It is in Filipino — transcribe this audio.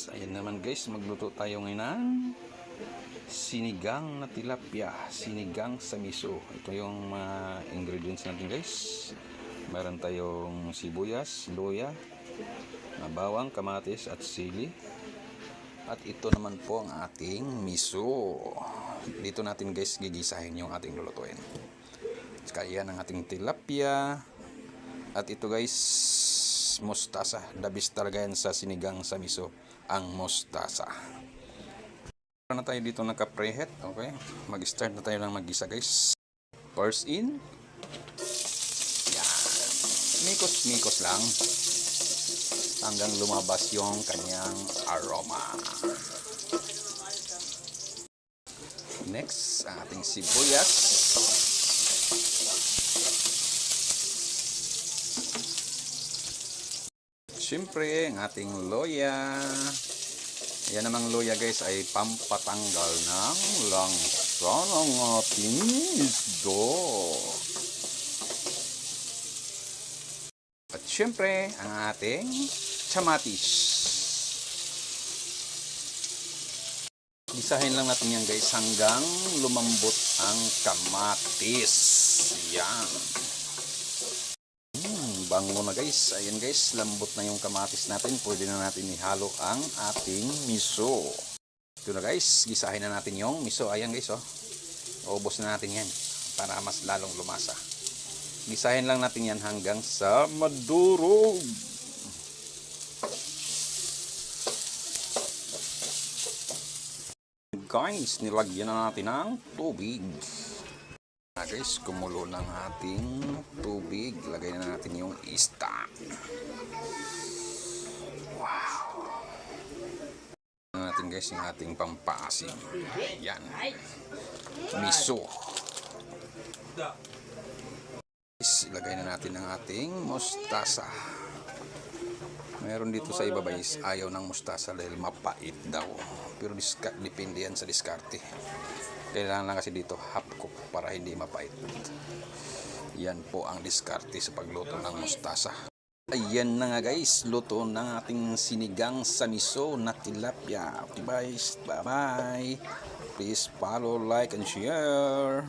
Ayan naman guys, magluto tayo ngayon ng sinigang na tilapia, sinigang sa miso. Ito yung mga ingredients natin guys. Meron tayong sibuyas, luya, bawang, kamatis at sili. At ito naman po ang ating miso. Dito natin guys gigisahin yung ating lulutuin. Kaya ang ating tilapia. At ito guys, mustasa. The best talaga yan sa sinigang sa miso, ang mustasa. Na tayo dito naka-preheat. Okay, mag-start na tayo ng mag-gisa guys. First in, yan, mikos-mikos lang hanggang lumabas yung kanyang aroma. Next, ating sibuyas. Siyempre, ang ating loya. Yan namang loya guys ay pampatanggal ng langsa ng ating isda. At siyempre, ang ating kamatis. Isahin lang natin yan guys hanggang lumambot ang kamatis. Yan. Bango na guys. Ayan guys, lambot na yung kamatis natin. Pwede na natin ihalo ang ating miso. Ito na guys, gisahin na natin yung miso. Ayan guys, oh. Ubos na natin yan para mas lalong lumasa. Gisahin lang natin yan hanggang sa madurog. Guys, nilagyan na natin ng tubig. Guys, kumulo ng ating tubig. Lagay na natin yung isda. Wow. Natin guys yung ating pampaasim. Yan. Miso. Guys, ilagay na natin ang ating mustasa. Meron dito sa iba guys, ayaw ng mustasa dahil mapait daw. Pero depende yan sa diskarte. Kailangan lang kasi dito half cook para hindi mapait. Yan po ang diskarte sa pagluto ng mustasa. Ayan na nga guys, luto ng ating sinigang sa miso na tilapia. Okay guys, bye bye. Please follow, like and share.